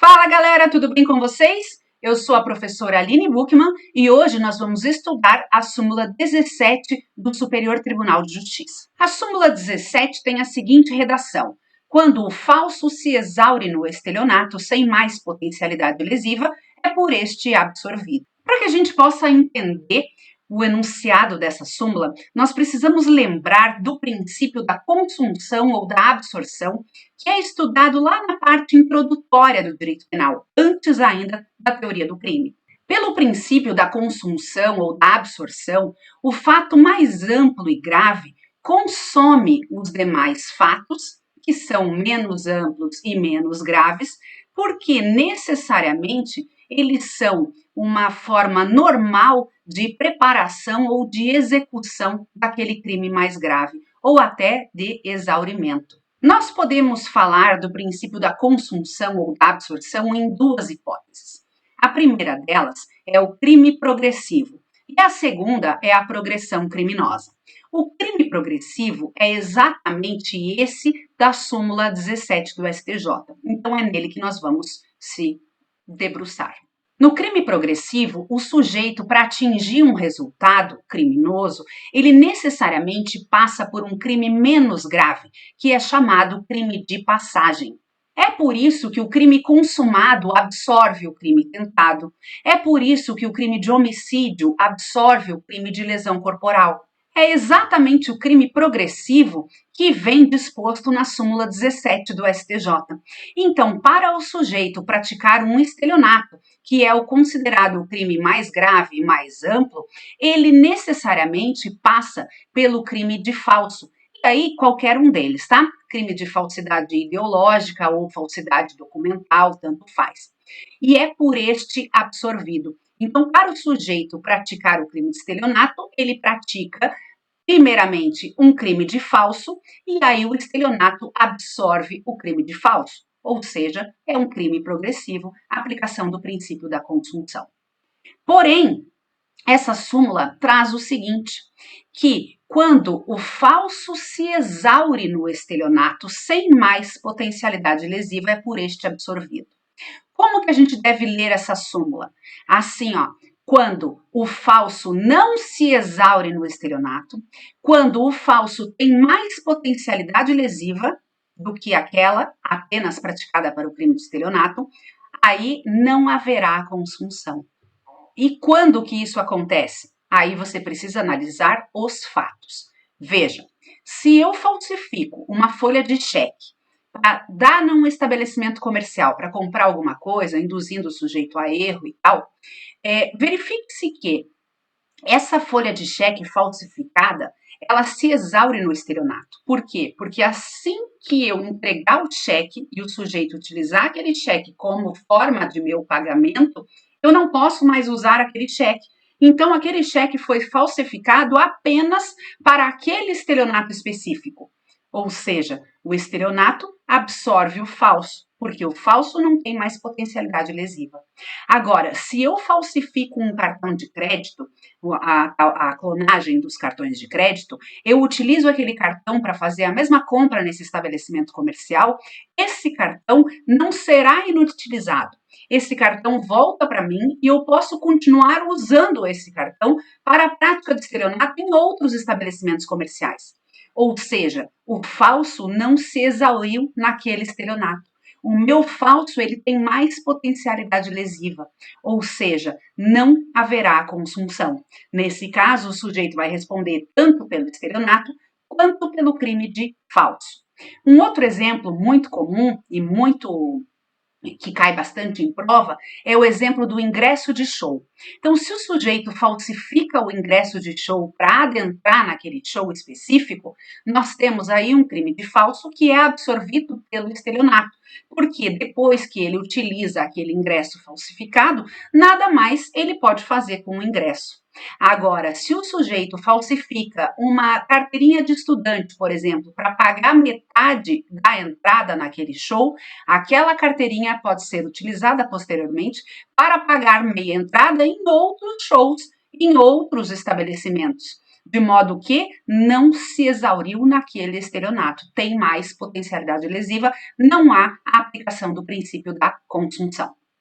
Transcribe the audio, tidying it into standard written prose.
Fala galera, tudo bem com vocês? Eu sou a professora Aline Buchmann e hoje nós vamos estudar a súmula 17 do Superior Tribunal de Justiça. A súmula 17 tem a seguinte redação: quando o falso se exaure no estelionato sem mais potencialidade lesiva, é por este absorvido. Para que a gente possa entender o enunciado dessa súmula, nós precisamos lembrar do princípio da consunção ou da absorção, que é estudado lá na parte introdutória do direito penal, antes ainda da teoria do crime. Pelo princípio da consunção ou da absorção, o fato mais amplo e grave consome os demais fatos, que são menos amplos e menos graves, porque necessariamente eles são uma forma normal de preparação ou de execução daquele crime mais grave, ou até de exaurimento. Nós podemos falar do princípio da consunção ou da absorção em duas hipóteses. A primeira delas é o crime progressivo e a segunda é a progressão criminosa. O crime progressivo é exatamente esse da súmula 17 do STJ. Então é nele que nós vamos se debruçar. No crime progressivo, o sujeito, para atingir um resultado criminoso, ele necessariamente passa por um crime menos grave, que é chamado crime de passagem. É por isso que o crime consumado absorve o crime tentado. É por isso que o crime de homicídio absorve o crime de lesão corporal. É exatamente o crime progressivo que vem disposto na súmula 17 do STJ. Então, para o sujeito praticar um estelionato, que é o considerado o crime mais grave e mais amplo, ele necessariamente passa pelo crime de falso. E aí, qualquer um deles, tá? Crime de falsidade ideológica ou falsidade documental, tanto faz. E é por este absorvido. Então, para o sujeito praticar o crime de estelionato, ele pratica, primeiramente, um crime de falso, e aí o estelionato absorve o crime de falso. Ou seja, é um crime progressivo, aplicação do princípio da consunção. Porém, essa súmula traz o seguinte, que quando o falso se exaure no estelionato sem mais potencialidade lesiva, é por este absorvido. Como que a gente deve ler essa súmula? Assim, ó, quando o falso não se exaure no estelionato, quando o falso tem mais potencialidade lesiva do que aquela apenas praticada para o crime de estelionato, aí não haverá consunção. E quando que isso acontece? Aí você precisa analisar os fatos. Veja, se eu falsifico uma folha de cheque para dar num estabelecimento comercial para comprar alguma coisa, induzindo o sujeito a erro e tal, verifique-se que essa folha de cheque falsificada, ela se exaure no estelionato. Por quê? Porque assim que eu entregar o cheque e o sujeito utilizar aquele cheque como forma de meu pagamento, eu não posso mais usar aquele cheque. Então, aquele cheque foi falsificado apenas para aquele estelionato específico. Ou seja, o estelionato absorve o falso, porque o falso não tem mais potencialidade lesiva. Agora, se eu falsifico um cartão de crédito, a clonagem dos cartões de crédito, eu utilizo aquele cartão para fazer a mesma compra nesse estabelecimento comercial, esse cartão não será inutilizado. Esse cartão volta para mim e eu posso continuar usando esse cartão para a prática de estelionato em outros estabelecimentos comerciais. Ou seja, o falso não se exauriu naquele estelionato. O meu falso ele tem mais potencialidade lesiva, ou seja, não haverá consunção. Nesse caso, o sujeito vai responder tanto pelo estelionato quanto pelo crime de falso. Um outro exemplo muito comum e muito que cai bastante em prova, é o exemplo do ingresso de show. Então, se o sujeito falsifica o ingresso de show para adentrar naquele show específico, nós temos aí um crime de falso que é absorvido pelo estelionato, porque depois que ele utiliza aquele ingresso falsificado, nada mais ele pode fazer com o ingresso. Agora, se o sujeito falsifica uma carteirinha de estudante, por exemplo, para pagar metade da entrada naquele show, aquela carteirinha pode ser utilizada posteriormente para pagar meia entrada em outros shows, em outros estabelecimentos. de modo que não se exauriu naquele estelionato, tem mais potencialidade lesiva, não há a aplicação do princípio da consunção.